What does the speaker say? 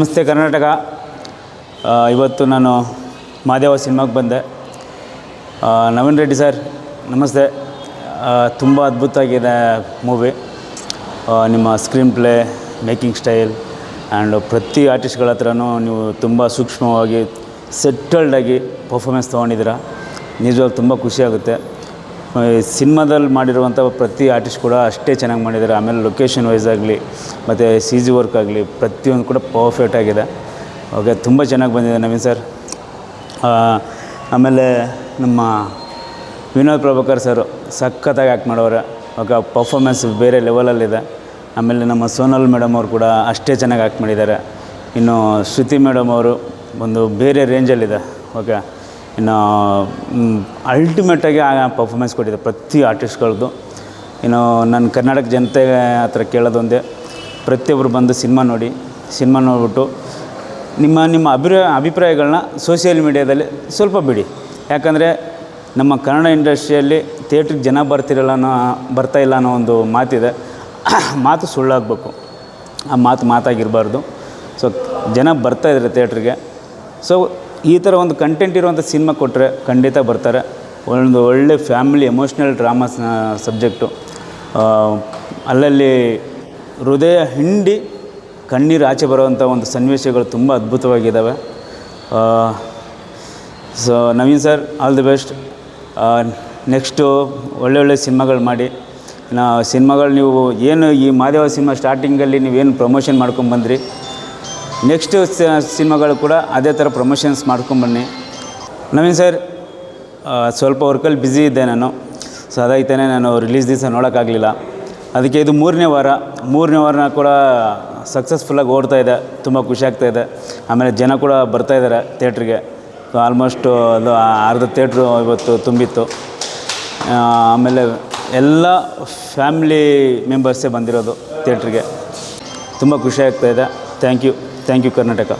ನಮಸ್ತೆ ಕರ್ನಾಟಕ. ಇವತ್ತು ನಾನು ಮಾದೇವ ಸಿನಿಮಾಗೆ ಬಂದೆ. ನವೀನ್ ರೆಡ್ಡಿ ಸರ್ ನಮಸ್ತೆ. ತುಂಬ ಅದ್ಭುತವಾಗಿದೆ ಮೂವಿ. ನಿಮ್ಮ screen play, making style and ಪ್ರತಿ ಆರ್ಟಿಸ್ಟ್ಗಳ ಹತ್ರನೂ ನೀವು ತುಂಬ ಸೂಕ್ಷ್ಮವಾಗಿ ಸೆಟಲ್ಡಾಗಿ ಪರ್ಫಾಮೆನ್ಸ್ ತೊಗೊಂಡಿದ್ದೀರ. ನಿಜವಾಗ್ಲೂ ತುಂಬ ಖುಷಿಯಾಗುತ್ತೆ. ಸಿನಿಮಾದಲ್ಲಿ ಮಾಡಿರುವಂಥ ಪ್ರತಿ ಆರ್ಟಿಸ್ಟ್ ಕೂಡ ಅಷ್ಟೇ ಚೆನ್ನಾಗಿ ಮಾಡಿದ್ದಾರೆ. ಆಮೇಲೆ ಲೊಕೇಶನ್ ವೈಸ್ ಆಗಲಿ ಮತ್ತು ಸಿ ಜಿ ವರ್ಕ್ ಆಗಲಿ ಪ್ರತಿಯೊಂದು ಕೂಡ ಪರ್ಫೆಕ್ಟ್ ಆಗಿದೆ. ಓಕೆ, ತುಂಬ ಚೆನ್ನಾಗಿ ಬಂದಿದೆ ನವೀನ್ ಸರ್. ಆಮೇಲೆ ನಮ್ಮ ವಿನೋದ್ ಪ್ರಭಾಕರ್ ಸರು ಸಖತ್ತಾಗಿ ಆ್ಯಕ್ಟ್ ಮಾಡೋರೆ. ಓಕೆ, ಪರ್ಫಾಮೆನ್ಸ್ ಬೇರೆ ಲೆವೆಲಲ್ಲಿದೆ. ಆಮೇಲೆ ನಮ್ಮ ಸೋನಲ್ ಮೇಡಮ್ ಅವರು ಕೂಡ ಅಷ್ಟೇ ಚೆನ್ನಾಗಿ ಆ್ಯಕ್ಟ್ ಮಾಡಿದ್ದಾರೆ. ಇನ್ನು ಶ್ರುತಿ ಮೇಡಮ್ ಅವರು ಒಂದು ಬೇರೆ ರೇಂಜಲ್ಲಿದೆ. ಓಕೆ, ಇನ್ನು ಅಲ್ಟಿಮೇಟಾಗಿ ಪರ್ಫಾಮೆನ್ಸ್ ಕೊಟ್ಟಿದೆ ಪ್ರತಿ ಆರ್ಟಿಸ್ಟ್ಗಳದ್ದು. ಇನ್ನು ನನ್ನ ಕರ್ನಾಟಕ ಜನತೆ ಹತ್ರ ಕೇಳೋದೊಂದೇ, ಪ್ರತಿಯೊಬ್ಬರು ಬಂದು ಸಿನಿಮಾ ನೋಡಿ, ಸಿನಿಮಾ ನೋಡಿಬಿಟ್ಟು ನಿಮ್ಮ ಅಭಿಪ್ರಾಯಗಳನ್ನ ಸೋಷಿಯಲ್ ಮೀಡ್ಯಾದಲ್ಲಿ ಸ್ವಲ್ಪ ಬಿಡಿ. ಯಾಕಂದರೆ ನಮ್ಮ ಕನ್ನಡ ಇಂಡಸ್ಟ್ರಿಯಲ್ಲಿ ಥಿಯೇಟ್ರಿಗೆ ಜನ ಬರ್ತಾಯಿಲ್ಲ ಅನ್ನೋ ಒಂದು ಮಾತಿದೆ. ಮಾತು ಸುಳ್ಳಾಗಬೇಕು, ಆ ಮಾತಾಗಿರಬಾರ್ದು. ಸೊ ಜನ ಬರ್ತಾಯಿದ್ದಾರೆ ಥಿಯೇಟ್ರಿಗೆ. ಸೊ ಈ ಥರ ಒಂದು ಕಂಟೆಂಟ್ ಇರುವಂಥ ಸಿನಿಮಾ ಕೊಟ್ಟರೆ ಖಂಡಿತ ಬರ್ತಾರೆ. ಒಂದು ಒಳ್ಳೆ ಫ್ಯಾಮಿಲಿ ಎಮೋಷ್ನಲ್ ಡ್ರಾಮಾ ಸಬ್ಜೆಕ್ಟು. ಅಲ್ಲಲ್ಲಿ ಹೃದಯ ಹಿಂಡಿ ಕಣ್ಣೀರು ಆಚೆ ಬರುವಂಥ ಒಂದು ಸನ್ನಿವೇಶಗಳು ತುಂಬ ಅದ್ಭುತವಾಗಿದ್ದಾವೆ. So Naveen sir, all the best. Next ಒಳ್ಳೆ ಸಿನಿಮಾಗಳು ಮಾಡಿ. ಸಿನಿಮಾಗಳು ನೀವು ಏನು ಈ ಮಾದೇವ ಸಿನಿಮಾ ಸ್ಟಾರ್ಟಿಂಗಲ್ಲಿ ನೀವೇನು ಪ್ರಮೋಷನ್ ಮಾಡ್ಕೊಂಬಂದ್ರಿ, ನೆಕ್ಸ್ಟ್ ಸಿನಿಮಾಗಳು ಕೂಡ ಅದೇ ಥರ ಪ್ರಮೋಷನ್ಸ್ ಮಾಡ್ಕೊಂಬನ್ನಿ. ನವೀನ್ ಸರ್, ಸ್ವಲ್ಪ ವರ್ಕಲ್ಲಿ ಬ್ಯುಸಿ ಇದ್ದೆ ನಾನು. ಸೊ ಅದಾಯ್ತಾನೆ ನಾನು ರಿಲೀಸ್ ದಿವಸ ನೋಡೋಕ್ಕಾಗಲಿಲ್ಲ. ಅದಕ್ಕೆ ಇದು ಮೂರನೇ ವಾರ ಕೂಡ ಸಕ್ಸಸ್ಫುಲ್ಲಾಗಿ ಓಡ್ತಾಯಿದೆ. ತುಂಬ ಖುಷಿಯಾಗ್ತಾಯಿದೆ. ಆಮೇಲೆ ಜನ ಕೂಡ ಬರ್ತಾಯಿದ್ದಾರೆ ಥಿಯೇಟ್ರಿಗೆ. ಸೊ ಆಲ್ಮೋಸ್ಟು ಅದು ಅರ್ಧ ಥಿಯೇಟ್ರು ಇವತ್ತು ತುಂಬಿತ್ತು. ಆಮೇಲೆ ಎಲ್ಲ ಫ್ಯಾಮಿಲಿ ಮೆಂಬರ್ಸೇ ಬಂದಿರೋದು ಥಿಯೇಟ್ರಿಗೆ. ತುಂಬ ಖುಷಿಯಾಗ್ತಾಯಿದೆ. Thank you Karnataka.